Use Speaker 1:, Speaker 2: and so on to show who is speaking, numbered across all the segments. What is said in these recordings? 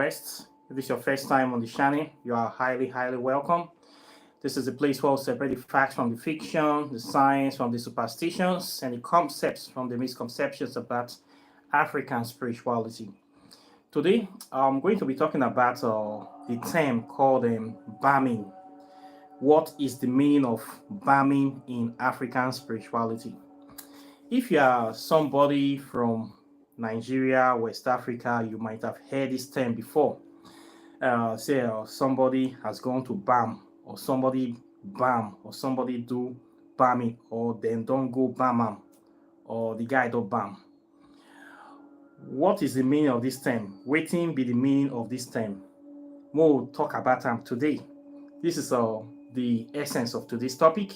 Speaker 1: rest. If this is your first time on the channel, you are highly welcome. This is a place where we separate the facts from the fiction, the science from the superstitions, and the concepts from the misconceptions about African spirituality. Today, I'm going to be talking about the term called Balming. What is the meaning of Balming in African spirituality? If you are somebody from Nigeria, West Africa, you might have heard this term before. Say somebody has gone to Balm, or somebody Balm, or somebody do Balming, or then don't go Balm, or the guy do Balm. What is the meaning of this term? Waiting be the meaning of this term. We'll talk about them today. This is the essence of today's topic,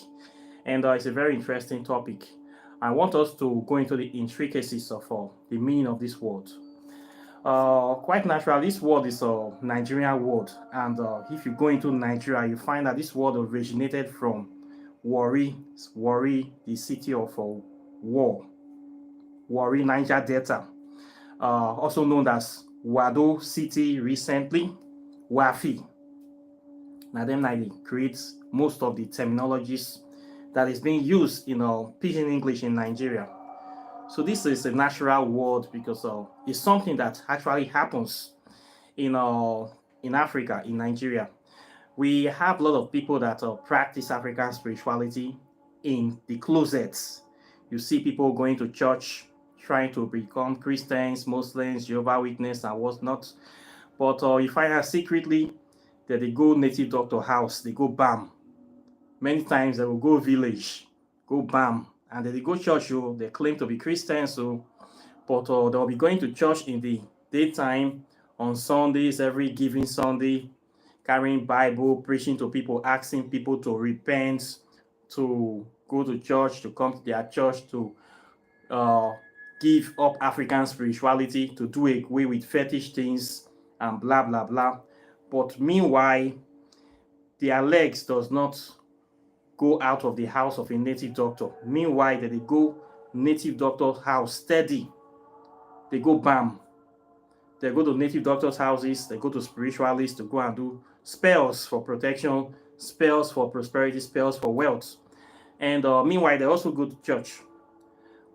Speaker 1: and it's a very interesting topic. I want us to go into the intricacies of the meaning of this word. Quite natural, this word is a Nigerian word, and if you go into Nigeria, you find that this word originated from Warri, the city of Warri, Niger Delta, also known as Wado City recently, Wafi. Now, them they create most of the terminologies that is being used in Pidgin English in Nigeria. So this is a natural word because it's something that actually happens in Africa, in Nigeria. We have a lot of people that practice African spirituality in the closets. You see people going to church, trying to become Christians, Muslims, Jehovah's Witness, and whatnot. But you find out secretly that they go native doctor house, they go Balm. Many times they will go village, go Balm, and then they go church. They claim to be Christians, but they'll be going to church in the daytime on Sundays, every given Sunday, carrying Bible, preaching to people, asking people to repent, to go to church, to come to their church, to give up African spirituality, to do away with fetish things, and blah blah blah. But meanwhile, their legs does not go out of the house of a native doctor. Meanwhile, they go native doctor's house steady. They go Balm. They go to native doctor's houses. They go to spiritualists to go and do spells for protection, spells for prosperity, spells for wealth. And meanwhile, they also go to church.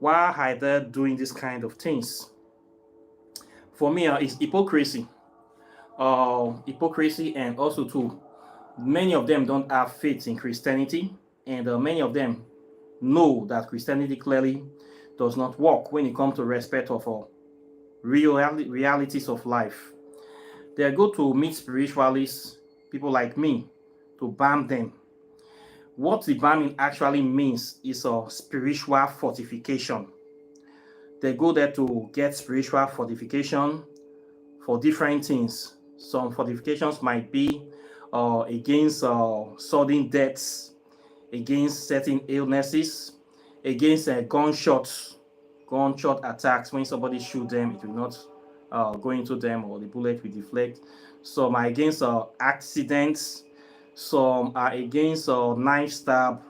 Speaker 1: Why are they doing this kind of things? For me, it's hypocrisy. Hypocrisy, and also too, many of them don't have faith in Christianity, and many of them know that Christianity clearly does not work when it comes to respect of realities of life. They go to meet spiritualists, people like me, to Balm them. What the Balming actually means is a spiritual fortification. They go there to get spiritual fortification for different things. Some fortifications might be against sudden deaths, against certain illnesses, against gunshot attacks. When somebody shoot them, it will not go into them, or the bullet will deflect. Some are against accidents. Some are against knife stab.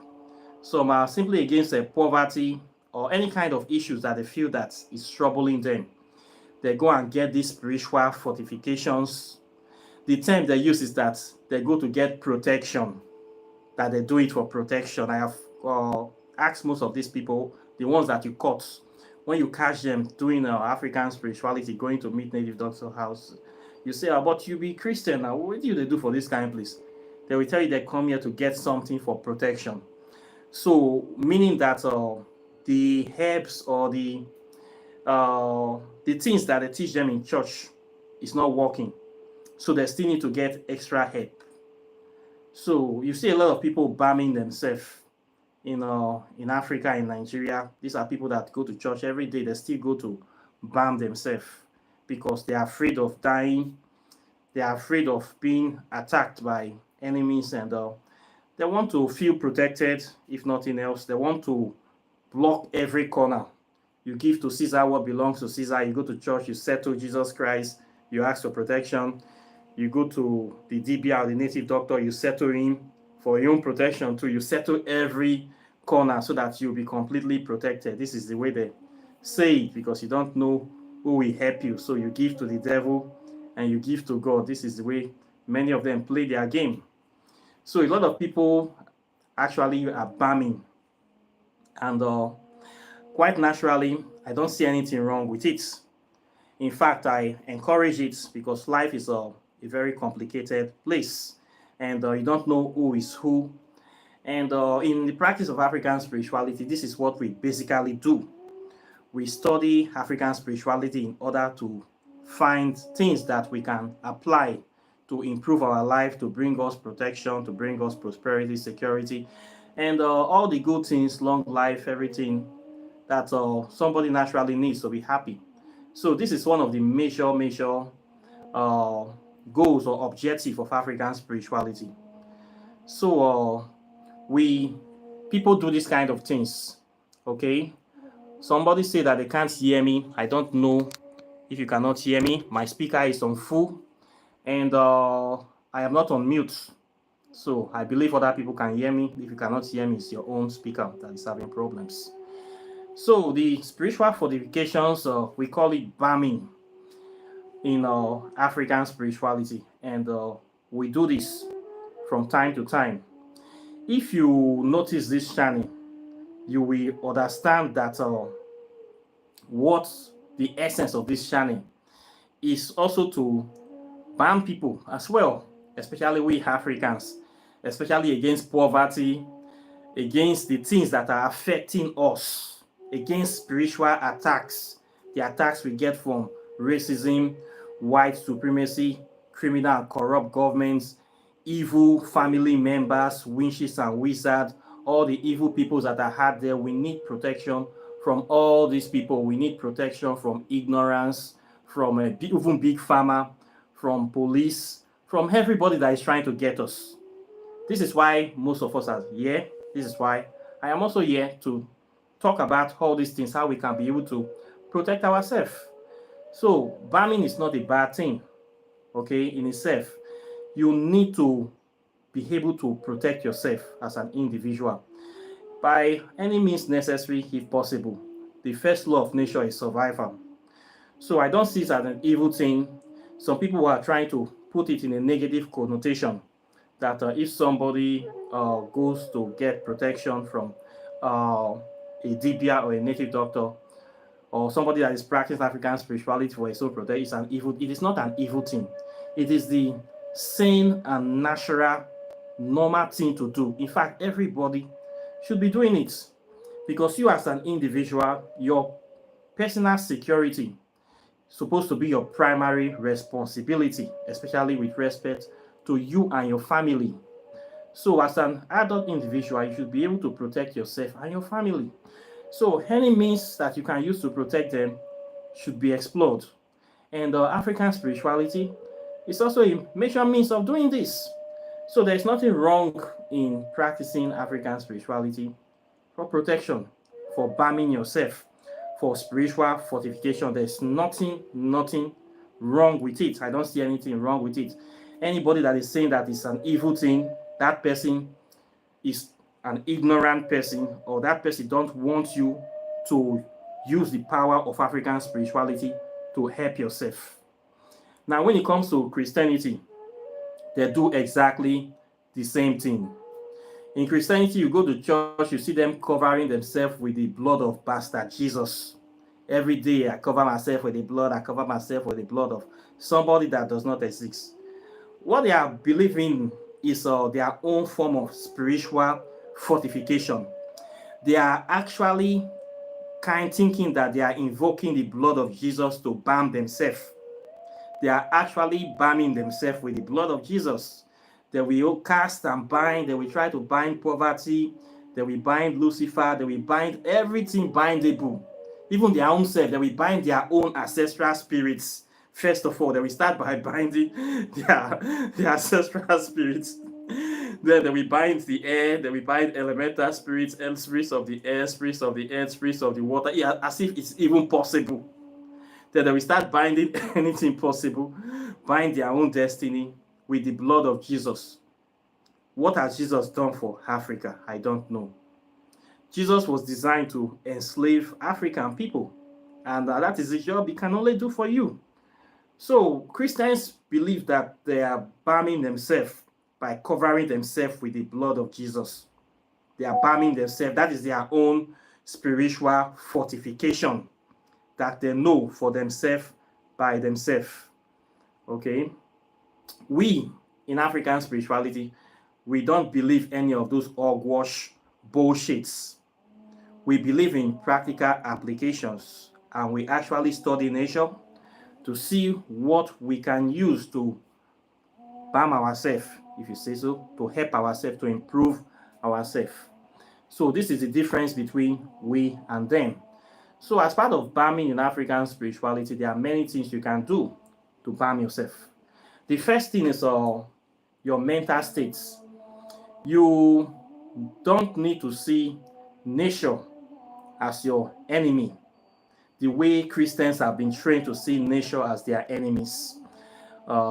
Speaker 1: Some are simply against poverty or any kind of issues that they feel that is troubling them. They go and get these spiritual fortifications. The term they use is that they go to get protection, that they do it for protection. I have asked most of these people, the ones that you caught, when you catch them doing African spirituality, going to meet native doctor house, you say, but you be Christian now, what do they do for this kind of place? They will tell you they come here to get something for protection. So, meaning that the herbs or the things that they teach them in church is not working. So they still need to get extra help. So you see a lot of people Balming themselves in Africa, in Nigeria. These are people that go to church every day. They still go to Balm themselves because they are afraid of dying. They are afraid of being attacked by enemies, and they want to feel protected. If nothing else, they want to block every corner. You give to Caesar what belongs to Caesar. You go to church, you settle Jesus Christ, you ask for protection. You go to the DBR, the native doctor, you settle him for your own protection too. You settle every corner so that you'll be completely protected. This is the way they say it, because you don't know who will help you. So you give to the devil and you give to God. This is the way many of them play their game. So a lot of people actually are balming, and quite naturally, I don't see anything wrong with it. In fact, I encourage it because life is a very complicated place, and you don't know who is who. And in the practice of African spirituality, this is what we basically do. We study African spirituality in order to find things that we can apply to improve our life, to bring us protection, to bring us prosperity, security, and all the good things, long life, everything that somebody naturally needs to be happy. So this is one of the major uh, goals or objective of African spirituality. So we people do this kind of things. Okay, somebody say that they can't hear me. I don't know if you cannot hear me. My speaker is on full, and I am not on mute. So I believe other people can hear me. If you cannot hear me, it's your own speaker that is having problems. So the spiritual fortifications, we call it Balming in African spirituality, and we do this from time to time. If you notice this channel, you will understand that what the essence of this channel is also to ban people as well, especially we Africans, especially against poverty, against the things that are affecting us, against spiritual attacks, the attacks we get from racism, white supremacy, criminal and corrupt governments, evil family members, witches and wizards, all the evil peoples that are out there. We need protection from all these people. We need protection from ignorance, from even big pharma, from police, from everybody that is trying to get us. This is why most of us are here. This is why I am also here to talk about all these things, how we can be able to protect ourselves. So balming is not a bad thing, okay, in itself. You need to be able to protect yourself as an individual by any means necessary if possible. The first law of nature is survival. So I don't see it as an evil thing. Some people are trying to put it in a negative connotation that if somebody goes to get protection from a dibia or a native doctor, or somebody that is practicing African spirituality for a soul protection, it's an evil. It is not an evil thing. It is the sane and natural, normal thing to do. In fact, everybody should be doing it because you, as an individual, your personal security is supposed to be your primary responsibility, especially with respect to you and your family. So, as an adult individual, you should be able to protect yourself and your family. So any means that you can use to protect them should be explored. And African spirituality is also a major means of doing this. So there's nothing wrong in practicing African spirituality for protection, for balming yourself, for spiritual fortification. There's nothing wrong with it. I don't see anything wrong with it. Anybody that is saying that it's an evil thing, that person is an ignorant person, or that person don't want you to use the power of African spirituality to help yourself. Now, when it comes to Christianity, they do exactly the same thing. In Christianity, you go to church, you see them covering themselves with the blood of Bastard Jesus. Every day, I cover myself with the blood, I cover myself with the blood of somebody that does not exist. What they are believing is their own form of spiritual fortification. They are actually thinking that they are invoking the blood of Jesus to balm themselves. They are actually balming themselves with the blood of Jesus. They will cast and bind, they will try to bind poverty, they will bind Lucifer, they will bind everything bindable. Even their own self, they will bind their own ancestral spirits. First of all, they will start by binding their ancestral spirits. Then they will bind the air, they will bind elemental spirits, spirits of the air, spirits of the earth, spirits of the water, as if it's even possible. Then they will start binding anything possible, bind their own destiny with the blood of Jesus. What has Jesus done for Africa? I don't know. Jesus was designed to enslave African people, and that is the job he can only do for you. So Christians believe that they are balming themselves by covering themselves with the blood of Jesus. They are balming themselves. That is their own spiritual fortification that they know for themselves by themselves. Okay? We, in African spirituality, we don't believe any of those hogwash bullshits. We believe in practical applications, and we actually study nature to see what we can use to balm ourselves, if you say so, to help ourselves, to improve ourselves. So this is the difference between we and them. So as part of balming in African spirituality, there are many things you can do to balm yourself. The first thing is your mental states. You don't need to see nature as your enemy, the way Christians have been trained to see nature as their enemies.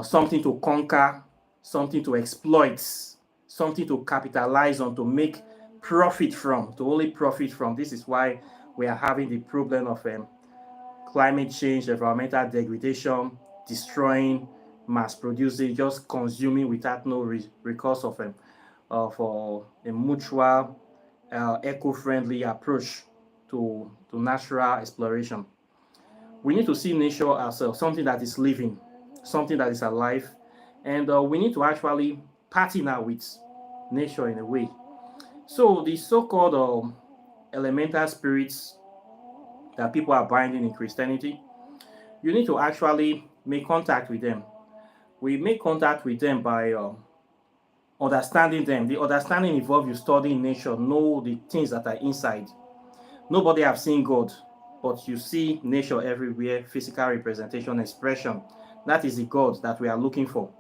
Speaker 1: Something to conquer, something to exploit, something to capitalize on, to make profit from, to only profit from. This is why we are having the problem of climate change, environmental degradation, destroying, mass producing, just consuming without no recourse of a mutual, eco-friendly approach to natural exploration. We need to see nature as something that is living, something that is alive, and we need to actually partner with nature in a way. So the so-called elemental spirits that people are binding in Christianity, you need to actually make contact with them. We make contact with them by understanding them. The understanding involves you studying nature, know the things that are inside. Nobody have seen God, but you see nature everywhere, physical representation, expression. That is the God that we are looking for.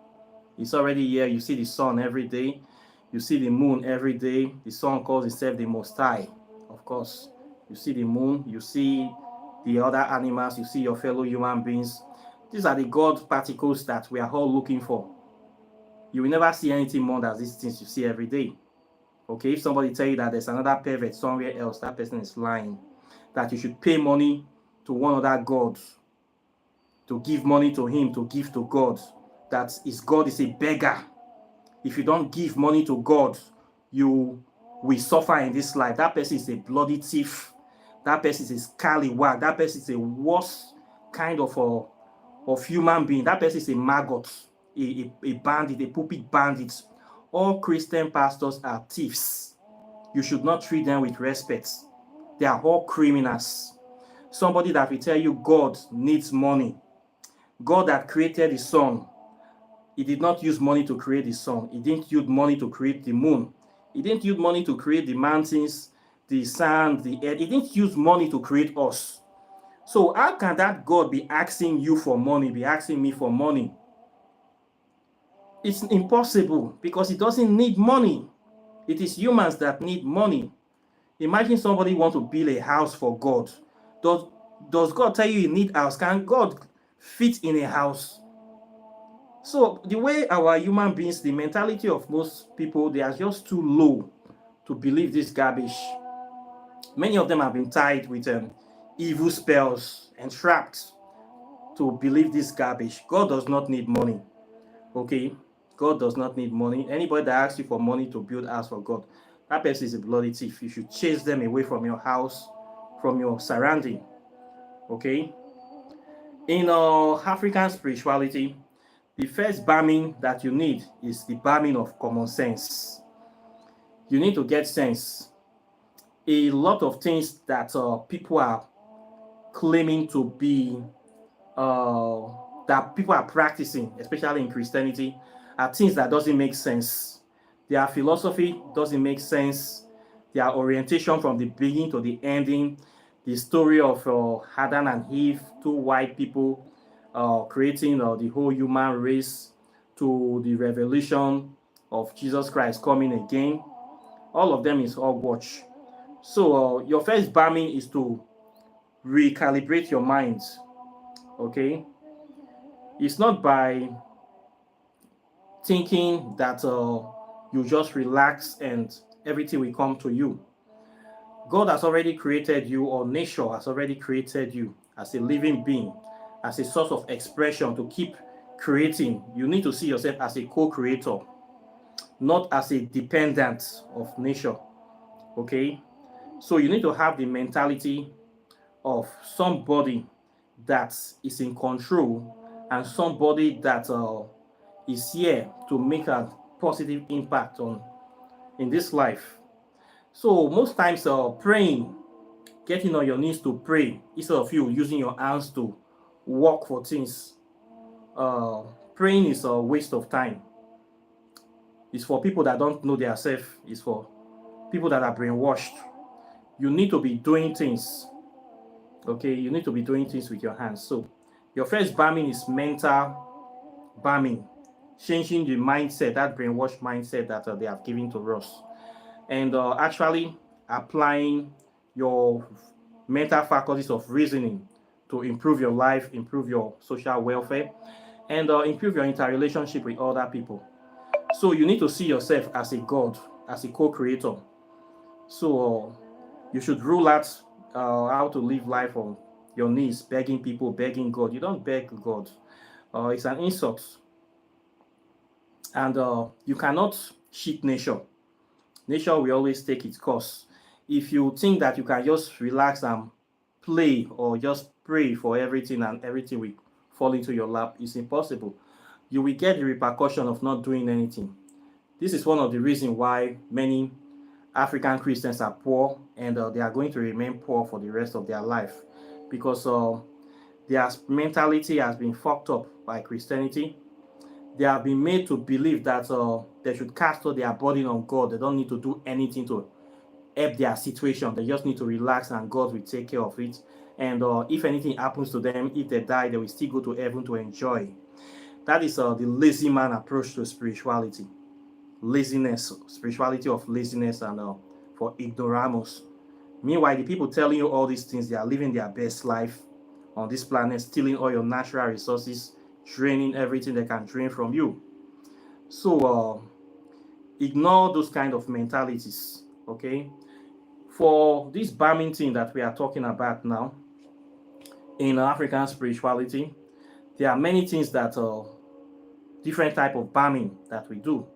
Speaker 1: It's already here. You see the sun every day. You see the moon every day. The sun calls itself the Most High, of course. You see the moon. You see the other animals. You see your fellow human beings. These are the God particles that we are all looking for. You will never see anything more than these things you see every day. Okay, if somebody tell you that there's another pervert somewhere else, that person is lying. That you should pay money to one other God, to give money to him, to give to God. That his God is a beggar. If you don't give money to God, you will suffer in this life. That person is a bloody thief. That person is a scallywag. That person is a worse kind of human being. That person is a maggot, a bandit, a pulpit bandit. All Christian pastors are thieves. You should not treat them with respect. They are all criminals. Somebody that will tell you God needs money. God that created the sun, he did not use money to create the sun. He didn't use money to create the moon. He didn't use money to create the mountains, the sand, the earth. He didn't use money to create us. So how can that God be asking you for money, be asking me for money? It's impossible because he doesn't need money. It is humans that need money. Imagine somebody want to build a house for God. Does God tell you need a house? Can God fit in a house? So the way our human beings, the mentality of most people, they are just too low to believe this garbage. Many of them have been tied with evil spells and trapped to believe this garbage. God does not need money. Okay? God does not need money. Anybody that asks you for money to build a house for God, that person is a bloody thief. You should chase them away from your house, from your surrounding. Okay? In African spirituality, the first balming that you need is the balming of common sense. You need to get sense. A lot of things that people are claiming to be, that people are practicing, especially in Christianity, are things that doesn't make sense. Their philosophy doesn't make sense. Their orientation from the beginning to the ending, the story of Adam and Eve, two white people creating the whole human race, to the revelation of Jesus Christ coming again, all of them is hogwash. So your first balming is to recalibrate your mind. Okay, it's not by thinking that you just relax and everything will come to you. God has already created you, or nature has already created you as a living being, as a source of expression to keep creating. You need to see yourself as a co-creator, not as a dependent of nature. Okay, so you need to have the mentality of somebody that is in control and somebody that is here to make a positive impact on in this life. So most times praying, getting on your knees to pray instead of you using your hands to work for things, uh, praying is a waste of time. It's for people that don't know their self. It's for people that are brainwashed. You need to be doing things. Okay, you need to be doing things with your hands. So your first balming is mental balming, changing the mindset, that brainwashed mindset that they have given to us, and actually applying your mental faculties of reasoning to improve your life, improve your social welfare, and improve your interrelationship with other people. So you need to see yourself as a god, as a co-creator. So you should rule out how to live life on your knees, begging people, begging God. You don't beg God. It's an insult. And you cannot cheat nature. Nature will always take its course. If you think that you can just relax and play or just pray for everything and everything will fall into your lap, it's impossible. You will get the repercussion of not doing anything. This is one of the reasons why many African Christians are poor, and they are going to remain poor for the rest of their life, because their mentality has been fucked up by Christianity. They have been made to believe that they should cast all their burden on God. They don't need to do anything to help their situation. They just need to relax and God will take care of it. And if anything happens to them, if they die, they will still go to heaven to enjoy. That is the lazy man approach to spirituality. Laziness, spirituality of laziness, and for ignoramus. Meanwhile, the people telling you all these things, they are living their best life on this planet, stealing all your natural resources, draining everything they can drain from you. So ignore those kind of mentalities. Okay, for this balming thing that we are talking about now in African spirituality, there are many things that different type of balming that we do.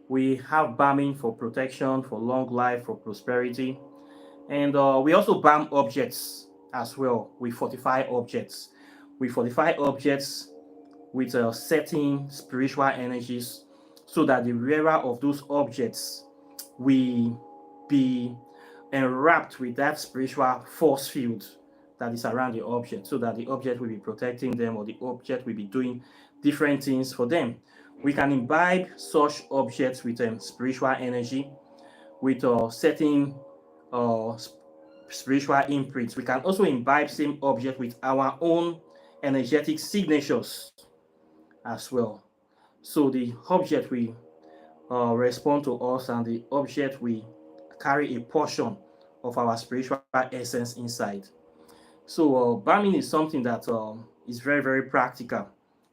Speaker 1: We have balming for protection, for long life, for prosperity, and we also balm objects as well. We fortify objects. We fortify objects with certain spiritual energies, so that the wearer of those objects will be enwrapped with that spiritual force field that is around the object, so that the object will be protecting them, or the object will be doing different things for them. We can imbibe such objects with spiritual energy, with certain uh, spiritual imprints. We can also imbibe same object with our own energetic signatures as well. So the object will respond to us, and the object will carry a portion of our spiritual essence inside. So balming is something that is very, very practical,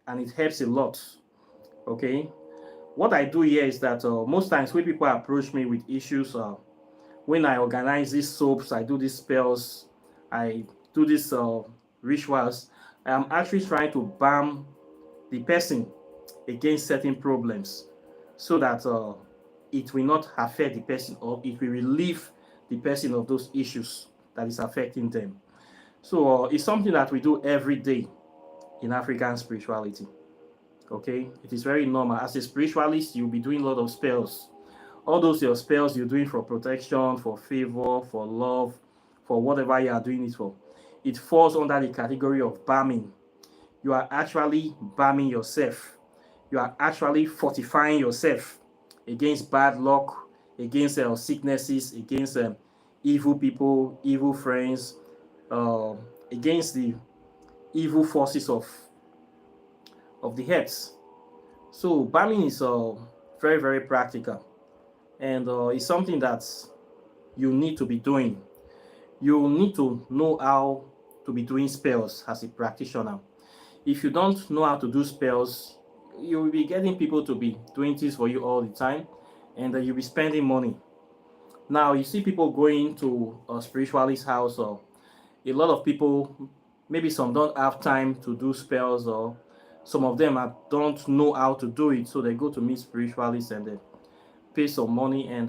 Speaker 1: and it helps a lot. Okay, what I do here is that most times when people approach me with issues, when I organize these soaps, I do these spells, I do these rituals, I am actually trying to balm the person against certain problems, so that it will not affect the person, or it will relieve the person of those issues that is affecting them. So it's something that we do every day in African spirituality. Okay, it is very normal. As a spiritualist, you'll be doing a lot of spells. All those your spells you're doing for protection, for favor, for love, for whatever you are doing it for, it falls under the category of balming. You are actually balming yourself. You are actually fortifying yourself against bad luck, against sicknesses, against evil people, evil friends, uh, against the evil forces of the heads. So balming is very, very practical, and it's something that you need to be doing. You need to know how to be doing spells as a practitioner. If you don't know how to do spells, you will be getting people to be doing things for you all the time, and you'll be spending money. Now you see people going to a spiritualist house, or a lot of people Maybe some don't have time to do spells, or some of them don't know how to do it, so they go to meet spiritualists and they pay some money, and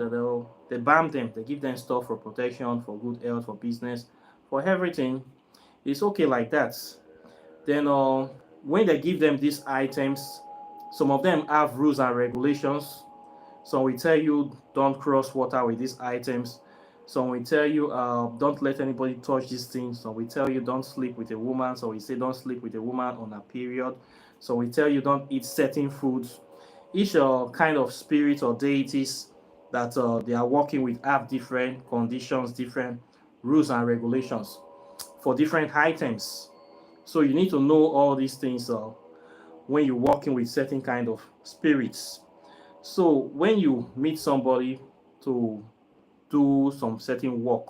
Speaker 1: they balm them, they give them stuff for protection, for good health, for business, for everything. It's okay like that. Then when they give them these items, some of them have rules and regulations. Some will tell you don't cross water with these items. Some will tell you don't let anybody touch these things. Some will tell you don't sleep with a woman. So we say don't sleep with a woman on a period. So we tell you don't eat certain foods. Each kind of spirit or deities that they are working with have different conditions, different rules and regulations for different items. So you need to know all these things when you're working with certain kind of spirits. So when you meet somebody to do some certain work,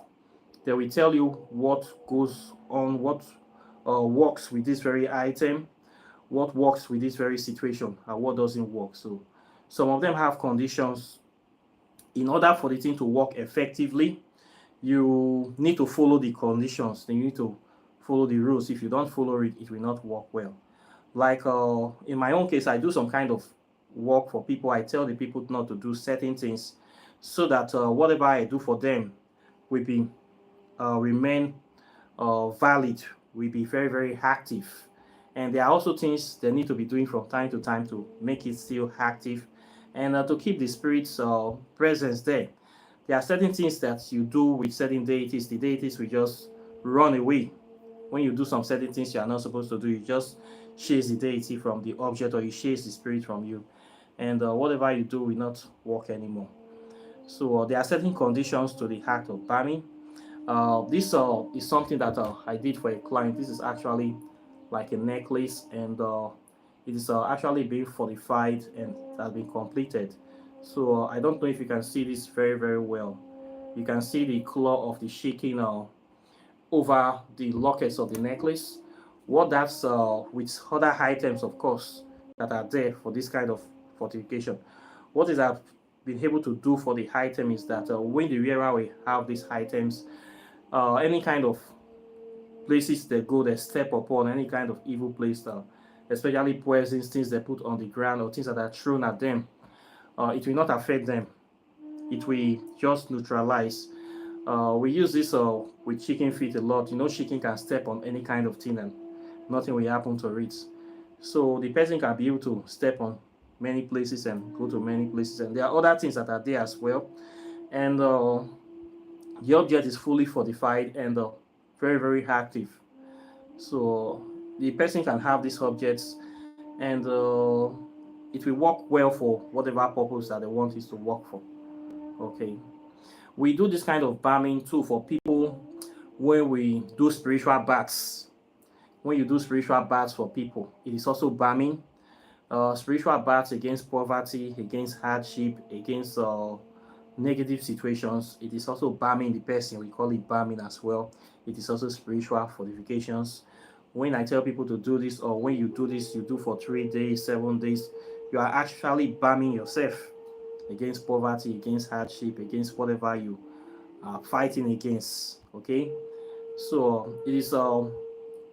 Speaker 1: they will tell you what goes on, what works with this very item, what works with this very situation, and what doesn't work. So some of them have conditions. In order for the thing to work effectively, you need to follow the conditions. You need to follow the rules. If you don't follow it, it will not work well. Like in my own case, I do some kind of work for people. I tell the people not to do certain things so that whatever I do for them will be remain valid, will be very, very active. And there are also things they need to be doing from time to time to make it still active, and to keep the spirit's presence there. There are certain things that you do with certain deities. The deities will just run away. When you do some certain things you are not supposed to do, you just chase the deity from the object, or you chase the spirit from you, and whatever you do will not work anymore. So there are certain conditions to the act of balming. This is something that I did for a client. This is actually like a necklace, and it is actually being fortified and it has been completed. So I don't know if you can see this very, very well. You can see the claw of the shaking over the lockets of the necklace. What that's with other items, of course, that are there for this kind of fortification. What is I've been able to do for the item is that when the wearer will have these items, any kind of places they go, they step upon, any kind of evil place, especially poisons, things they put on the ground, or things that are thrown at them, it will not affect them. It will just neutralize. We use this with chicken feet a lot. You know, chicken can step on any kind of thing and nothing will happen to it. So the person can be able to step on many places and go to many places. And there are other things that are there as well. And the object is fully fortified and very, very active. So the person can have these objects, and it will work well for whatever purpose that they want it to work for. Okay. We do this kind of balming too for people when we do spiritual baths. When you do spiritual baths for people, it is also balming. Spiritual baths against poverty, against hardship, against negative situations. It is also balming the person. We call it balming as well. It is also spiritual fortifications. When I tell people to do this, or when you do this, you do for 3 days, 7 days, you are actually balming yourself against poverty, against hardship, against whatever you are fighting against. Okay, so it is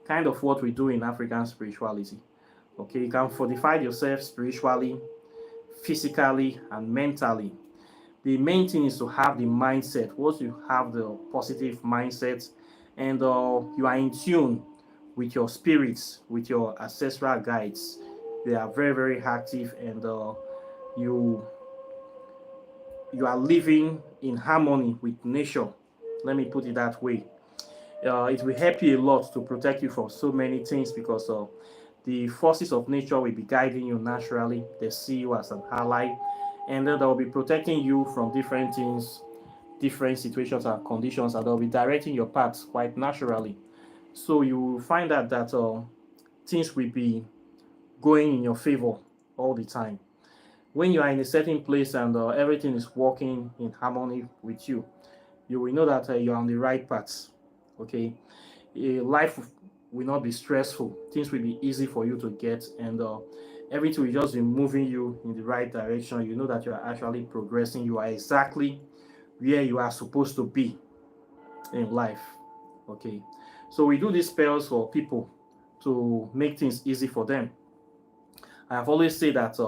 Speaker 1: kind of what we do in African spirituality. Okay, you can fortify yourself spiritually, physically, and mentally. The main thing is to have the mindset. Once you have the positive mindset, and you are in tune with your spirits, with your ancestral guides, they are very, very active, and you you are living in harmony with nature. Let me put it that way. It will help you a lot to protect you from so many things, because the forces of nature will be guiding you naturally. They see you as an ally, and then they will be protecting you from different things, different situations and conditions, and they'll be directing your paths quite naturally. So you will find out that things will be going in your favor all the time. When you are in a certain place and everything is working in harmony with you, you will know that you're on the right path. Okay, life will not be stressful. Things will be easy for you to get, and everything will just be moving you in the right direction. You know that you are actually progressing. You are exactly where you are supposed to be in life. Okay, So we do these spells for people to make things easy for them. I have always said that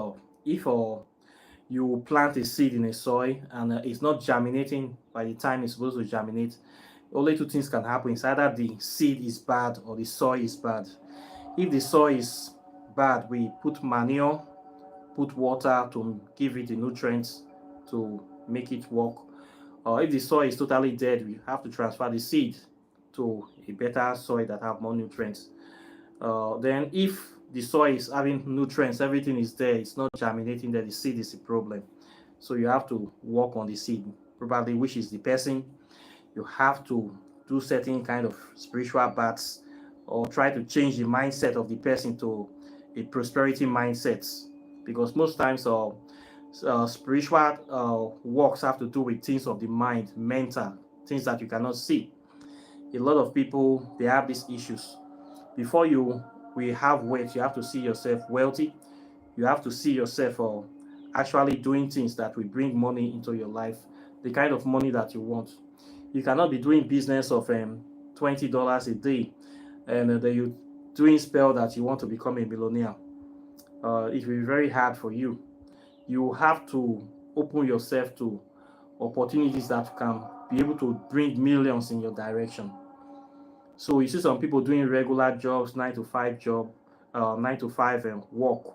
Speaker 1: if you plant a seed in a soil and it's not germinating by the time it's supposed to germinate, only two things can happen. It's either the seed is bad or the soil is bad. If the soil is bad, we put manure, put water to give it the nutrients to make it work. Or if the soil is totally dead, we have to transfer the seed to a better soil that have more nutrients. Then if the soil is having nutrients, everything is there, it's not germinating, then the seed is a problem. So you have to work on the seed, probably which is the person. You have to do certain kind of spiritual baths or try to change the mindset of the person to a prosperity mindset, because most times spiritual works have to do with things of the mind, mental, things that you cannot see. A lot of people, they have these issues. Before you will have wealth, you have to see yourself wealthy. You have to see yourself actually doing things that will bring money into your life, the kind of money that you want. You cannot be doing business of $20 a day and then you doing spell that you want to become a millionaire. It will be very hard for you. You have to open yourself to opportunities that can be able to bring millions in your direction. So you see some people doing regular jobs, 9 to 5 job, 9 to 5 and work,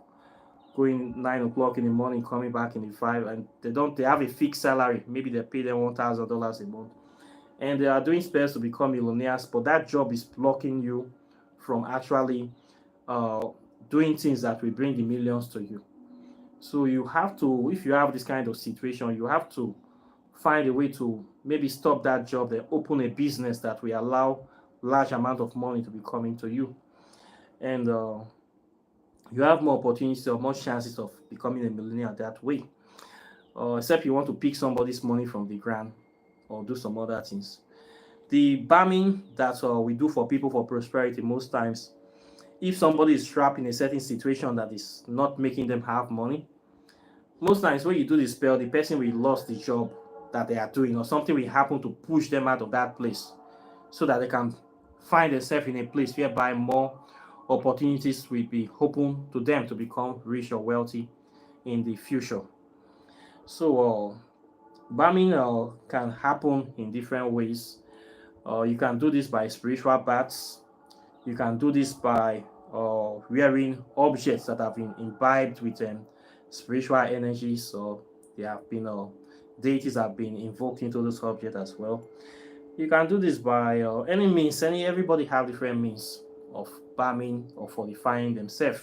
Speaker 1: going 9 o'clock in the morning, coming back in the 5, and they have a fixed salary. Maybe they pay them $1,000 a month, and they are doing spells to become millionaires. But that job is blocking you from actually uh, doing things that will bring the millions to you. So you have to, if you have this kind of situation, you have to find a way to maybe stop that job, then open a business that will allow large amount of money to be coming to you, and you have more opportunities or more chances of becoming a millionaire that way. Except you want to pick somebody's money from the ground or do some other things. The balming that we do for people for prosperity, most times, if somebody is trapped in a certain situation that is not making them have money, most times when you do the spell, the person will lose the job that they are doing, or something will happen to push them out of that place so that they can find themselves in a place whereby more opportunities will be open to them to become rich or wealthy in the future. So balming can happen in different ways. You can do this by spiritual baths. You can do this by wearing objects that have been imbibed with spiritual energies. So there have been deities have been invoked into this object as well. You can do this by any means. Everybody have different means of balming or fortifying themselves.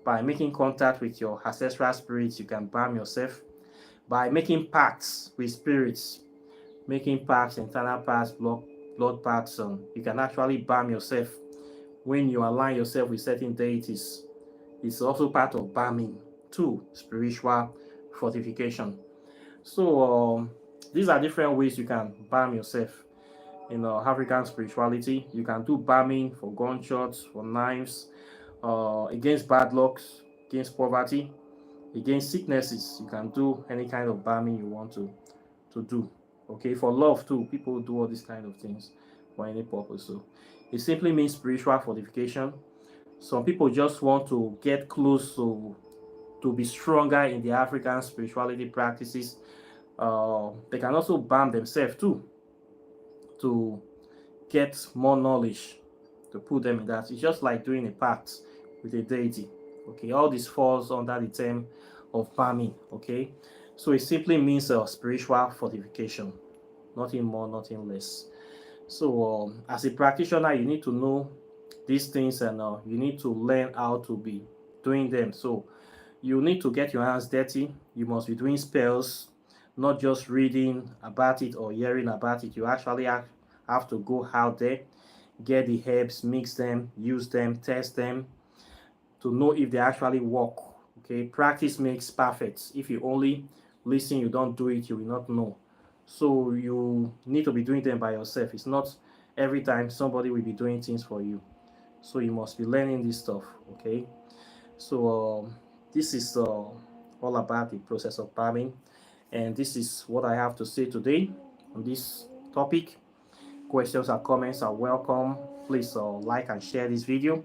Speaker 1: By making contact with your ancestral spirits, you can balm yourself. By making pacts with spirits, making pacts, internal pacts, blood pacts, you can actually balm yourself when you align yourself with certain deities. It's also part of balming too, spiritual fortification. So these are different ways you can balm yourself. In African spirituality, you can do balming for gunshots, for knives, against bad lucks, against poverty, against sicknesses. You can do any kind of balming you want to do. Okay, for love too, people do all these kind of things for any purpose. So it simply means spiritual fortification. Some people just want to get close to be stronger in the African spirituality practices. They can also balm themselves too to get more knowledge, to put them in that. It's just like doing a pact with a deity. Okay, all this falls under the term of balming. Okay, so it simply means spiritual fortification, nothing more, nothing less. So as a practitioner, you need to know these things, and you need to learn how to be doing them. So you need to get your hands dirty. You must be doing spells, not just reading about it or hearing about it. You actually have to go out there, get the herbs, mix them, use them, test them to know if they actually work. Okay, practice makes perfect. If you only listen, you don't do it, you will not know. So you need to be doing them by yourself. It's not every time somebody will be doing things for you. So you must be learning this stuff. Okay, so this is all about the process of balming, and this is what I have to say today on this topic. Questions or comments are welcome. please like and share this video,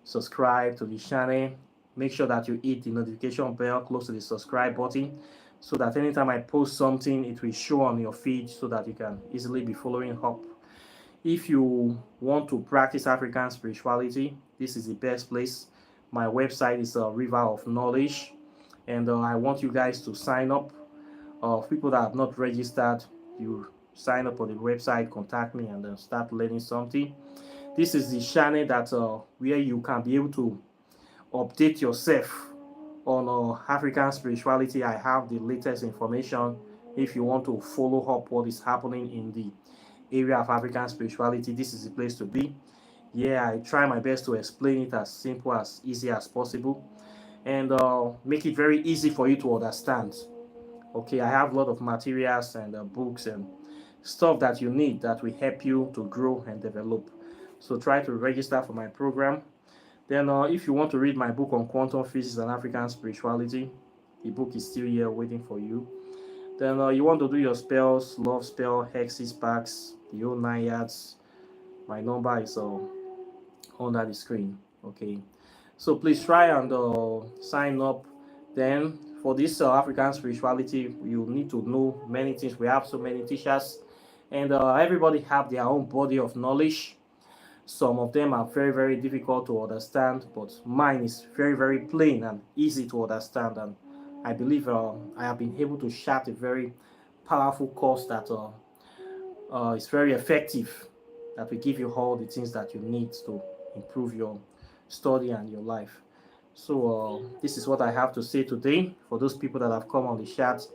Speaker 1: subscribe to the channel, make sure that you hit the notification bell close to the subscribe button, so that anytime I post something it will show on your feed, so that you can easily be following up. If you want to practice African spirituality, this is the best place. My website is a River of Knowledge, and I want you guys to sign up. People that have not registered, you sign up on the website, contact me, and then start learning something. This is the channel that where you can be able to update yourself on African spirituality. I have the latest information. If you want to follow up what is happening in the area of African spirituality, this is the place to be. Yeah, I try my best to explain it as simple, as easy as possible, and make it very easy for you to understand. Okay, I have a lot of materials and books and stuff that you need that will help you to grow and develop. So try to register for my program. Then if you want to read my book on quantum physics and African spirituality, the book is still here waiting for you. Then you want to do your spells, love spell, hexes, packs, the whole 9 yards. My number is under the screen. Okay, so please try and sign up. Then for this African spirituality, you need to know many things. We have so many teachers, and everybody have their own body of knowledge. Some of them are very, very difficult to understand, but mine is very, very plain and easy to understand. And I believe I have been able to chart a very powerful course that is very effective, that will give you all the things that you need to improve your study and your life. So this is what I have to say today. For those people that have come on the chat,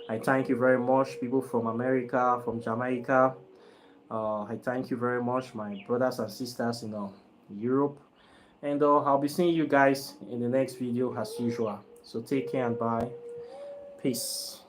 Speaker 1: I thank you very much. People from America, from Jamaica, I thank you very much, my brothers and sisters in Europe. And I'll be seeing you guys in the next video as usual. So take care and bye. Peace.